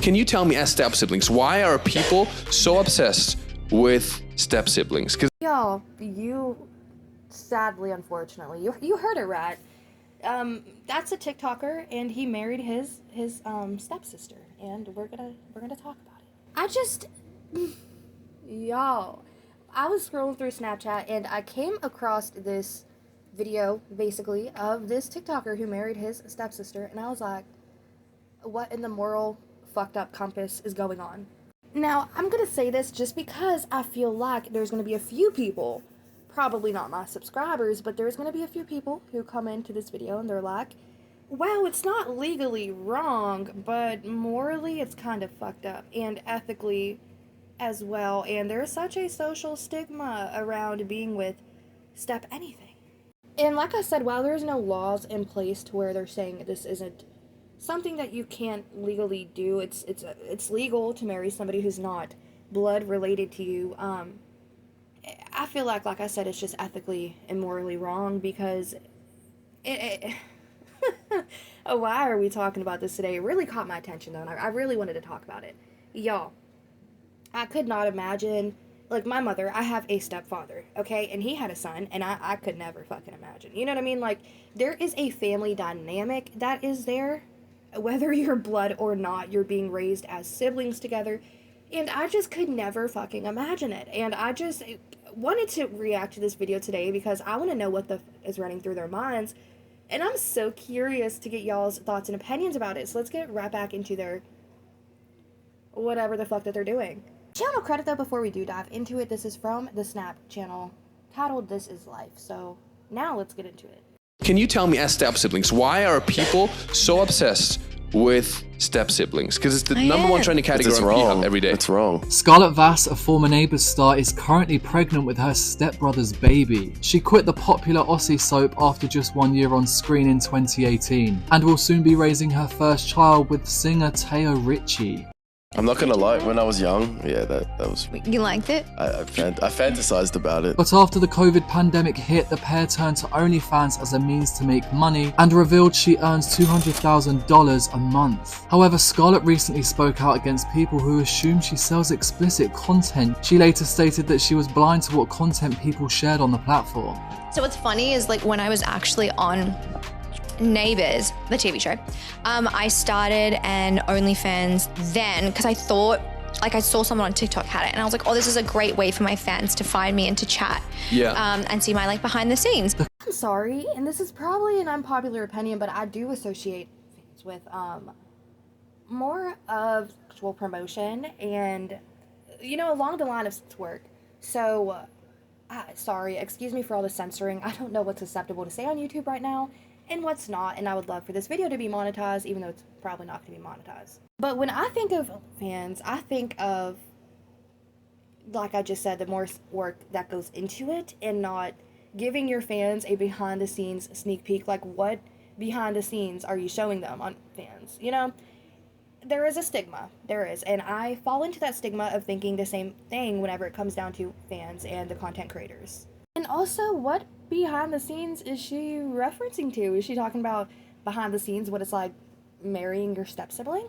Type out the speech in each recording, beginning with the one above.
Can you tell me, as step siblings, why are people so obsessed with step siblings? Y'all, you sadly, unfortunately, you heard it right. That's a TikToker, and he married his stepsister, and we're gonna talk about it. Y'all, I was scrolling through Snapchat, and I came across this video, basically, of this TikToker who married his stepsister, and I was like, what in the moral fucked up compass is going on? Now, I'm gonna say this just because I feel like there's gonna be a few people, probably not my subscribers, but there's gonna be a few people who come into this video and they're like, wow, it's not legally wrong, but morally it's kind of fucked up, and ethically as well, and there's such a social stigma around being with step anything. And like I said, while there's no laws in place to where they're saying this isn't something that you can't legally do, it's legal to marry somebody who's not blood related to you. I feel like I said, it's just ethically and morally wrong, because why are we talking about this today? It really caught my attention though, and I really wanted to talk about it. Y'all, I could not imagine, like, my mother, I have a stepfather, okay, and he had a son, and I could never fucking imagine, you know what I mean? Like, there is a family dynamic that is there, whether you're blood or not, you're being raised as siblings together, and I just could never fucking imagine it, and I just wanted to react to this video today because I want to know what is running through their minds, and I'm so curious to get y'all's thoughts and opinions about it, so let's get right back into their whatever the fuck that they're doing. Channel credit though before we do dive into it. This is from the Snap channel titled This Is Life. So now let's get into it. Can you tell me, as step siblings, why are people so obsessed with step siblings? Because it's the number one trending category on P-Hub every day. It's wrong. Scarlett Vass, a former Neighbours star, is currently pregnant with her stepbrother's baby. She quit the popular Aussie soap after just 1 year on screen in 2018 and will soon be raising her first child with singer Teo Ritchie. I'm not gonna lie, when I was young, yeah, that was... You liked it? I fantasized about it. But after the COVID pandemic hit, the pair turned to OnlyFans as a means to make money and revealed she earns $200,000 a month. However, Scarlett recently spoke out against people who assume she sells explicit content. She later stated that she was blind to what content people shared on the platform. So what's funny is, like, when I was actually on Neighbours, the TV show, I started an OnlyFans then because I thought, like, I saw someone on TikTok had it and I was like, oh, this is a great way for my fans to find me and to chat, and see my, like, behind the scenes. I'm sorry, and this is probably an unpopular opinion, but I do associate fans with more of actual promotion and, you know, along the line of work. So sorry, excuse me for all the censoring. I don't know what's acceptable to say on YouTube right now and what's not, and I would love for this video to be monetized, even though it's probably not going to be monetized. But when I think of fans, I think of, like I just said, the more work that goes into it, and not giving your fans a behind-the-scenes sneak peek. Like, what behind the scenes are you showing them on fans? You know, there is a stigma. There is, and I fall into that stigma of thinking the same thing whenever it comes down to fans and the content creators. And also, what behind the scenes is she referencing to? Is she talking about behind the scenes, what it's like marrying your step sibling?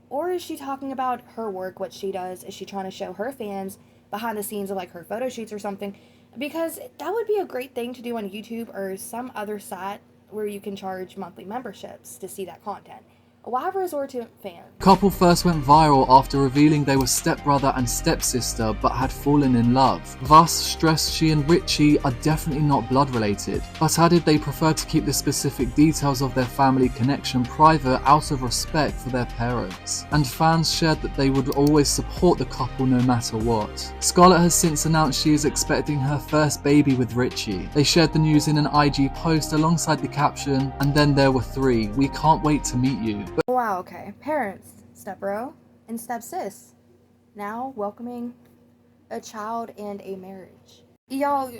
Or is she talking about her work, what she does? Is she trying to show her fans behind the scenes of, like, her photo shoots or something? Because that would be a great thing to do on YouTube or some other site where you can charge monthly memberships to see that content. Why resort to fans? Couple first went viral after revealing they were stepbrother and stepsister but had fallen in love. Vass stressed she and Ritchie are definitely not blood related, but added they prefer to keep the specific details of their family connection private out of respect for their parents. And fans shared that they would always support the couple no matter what. Scarlett has since announced she is expecting her first baby with Ritchie. They shared the news in an IG post alongside the caption, "And then there were 3. We can't wait to meet you." Wow, okay. Parents, step-bro and step-sis, now welcoming a child and a marriage. Y'all,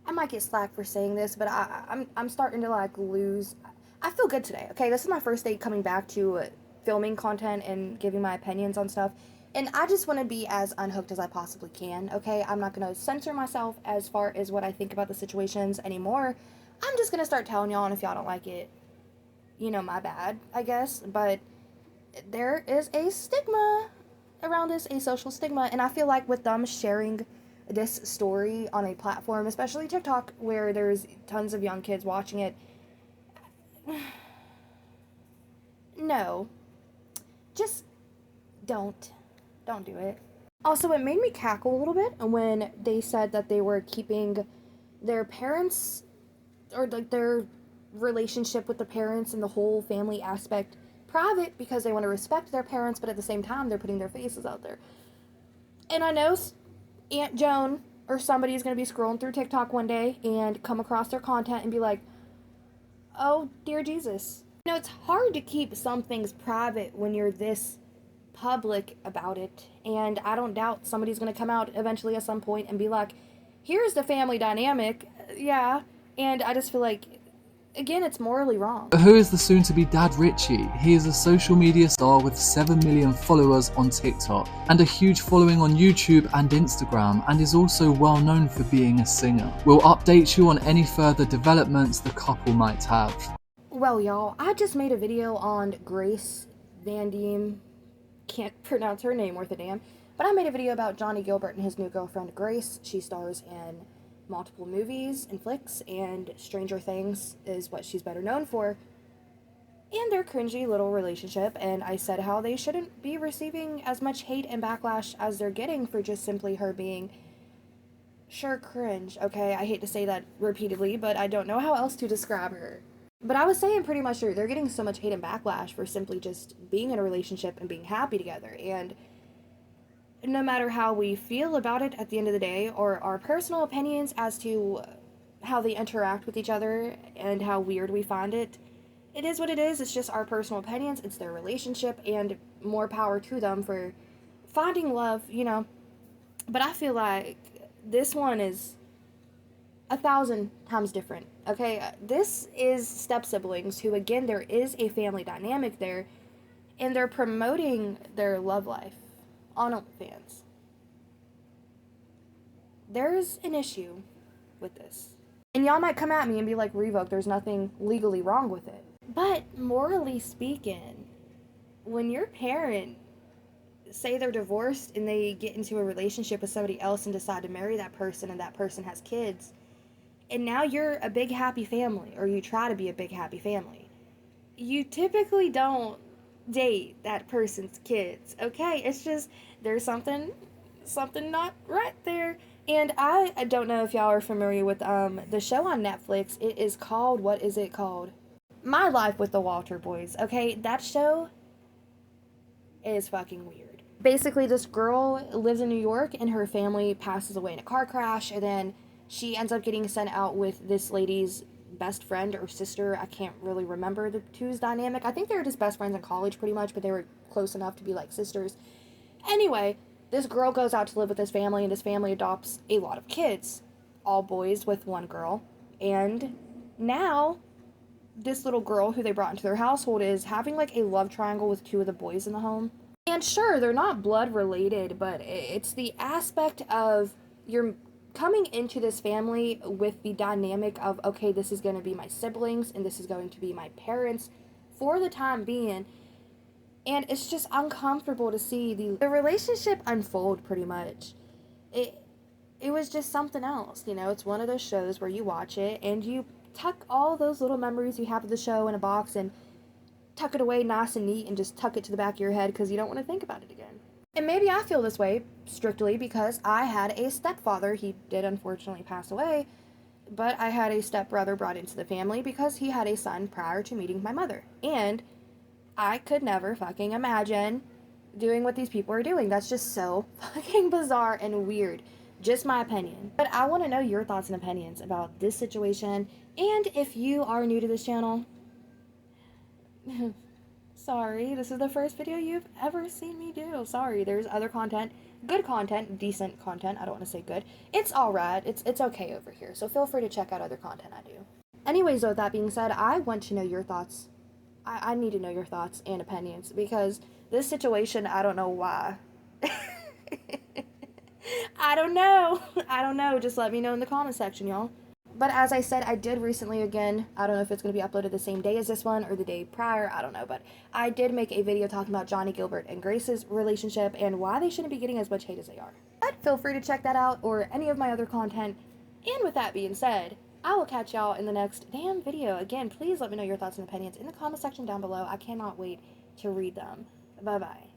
I might get slack for saying this, but I'm starting to, like, lose. I feel good today, okay? This is my first day coming back to filming content and giving my opinions on stuff, and I just want to be as unhooked as I possibly can, okay? I'm not going to censor myself as far as what I think about the situations anymore. I'm just going to start telling y'all, and if y'all don't like it, you know, my bad, I guess. But there is a stigma around this, a social stigma, and I feel like with them sharing this story on a platform, especially TikTok, where there's tons of young kids watching it, no, just don't do it. Also, it made me cackle a little bit when they said that they were keeping their parents, or like their relationship with the parents and the whole family aspect, private because they want to respect their parents, but at the same time they're putting their faces out there. And I know Aunt Joan or somebody is going to be scrolling through TikTok one day and come across their content and be like, oh dear Jesus. You know, it's hard to keep some things private when you're this public about it, and I don't doubt somebody's going to come out eventually at some point and be like, here's the family dynamic. Yeah. And I just feel like, again, it's morally wrong. But who is the soon-to-be dad Richie? He is a social media star with 7 million followers on TikTok and a huge following on YouTube and Instagram, and is also well known for being a singer. We'll update you on any further developments the couple might have. Well, y'all, I just made a video on Grace Van Diem. Can't pronounce her name worth a damn. But I made a video about Johnny Gilbert and his new girlfriend Grace. She stars in multiple movies and flicks, and Stranger Things is what she's better known for. And their cringy little relationship, and I said how they shouldn't be receiving as much hate and backlash as they're getting for just simply her being sure cringe. Okay, I hate to say that repeatedly, but I don't know how else to describe her. But I was saying pretty much they're getting so much hate and backlash for simply just being in a relationship and being happy together. And no matter how we feel about it at the end of the day, or our personal opinions as to how they interact with each other and how weird we find it, it is what it is. It's just our personal opinions. It's their relationship, and more power to them for finding love, you know. But I feel like this one is 1,000 times different. Okay, this is step siblings who, again, there is a family dynamic there, and they're promoting their love life on OnlyFans. There's an issue with this. And y'all might come at me and be like, Revoke, there's nothing legally wrong with it. But morally speaking, when your parent say they're divorced and they get into a relationship with somebody else and decide to marry that person, and that person has kids, and now you're a big happy family, or you try to be a big happy family, you typically don't date that person's kids, okay? It's just, there's something not right there. And I don't know if y'all are familiar with the show on Netflix. It is called, what is it called? My Life with the Walter Boys, okay? That show is fucking weird. Basically, this girl lives in New York, and her family passes away in a car crash, and then she ends up getting sent out with this lady's best friend or sister. I can't really remember the two's dynamic. I think they were just best friends in college pretty much, but they were close enough to be like sisters. Anyway, this girl goes out to live with this family, and this family adopts a lot of kids. All boys with one girl. And now, this little girl who they brought into their household is having like a love triangle with two of the boys in the home. And sure, they're not blood related, but it's the aspect of you're coming into this family with the dynamic of, okay, this is going to be my siblings and this is going to be my parents for the time being, and it's just uncomfortable to see the relationship unfold pretty much. It was just something else, you know. It's one of those shows where you watch it and you tuck all those little memories you have of the show in a box and tuck it away nice and neat and just tuck it to the back of your head because you don't want to think about it again. And maybe I feel this way strictly because I had a stepfather. He did unfortunately pass away, but I had a stepbrother brought into the family because he had a son prior to meeting my mother. And I could never fucking imagine doing what these people are doing. That's just so fucking bizarre and weird. Just my opinion. But I want to know your thoughts and opinions about this situation. And if you are new to this channel, sorry, this is the first video you've ever seen me do. Sorry, there's other content, good content, decent content. I don't want to say good. It's alright. It's okay over here. So feel free to check out other content I do. Anyways, though, with that being said, I want to know your thoughts. I need to know your thoughts and opinions because this situation, I don't know why. I don't know. Just let me know in the comment section, y'all. But as I said, I did recently, again, I don't know if it's going to be uploaded the same day as this one or the day prior, I don't know, but I did make a video talking about Johnny Gilbert and Grace's relationship and why they shouldn't be getting as much hate as they are. But feel free to check that out or any of my other content. And with that being said, I will catch y'all in the next damn video. Again, please let me know your thoughts and opinions in the comment section down below. I cannot wait to read them. Bye-bye.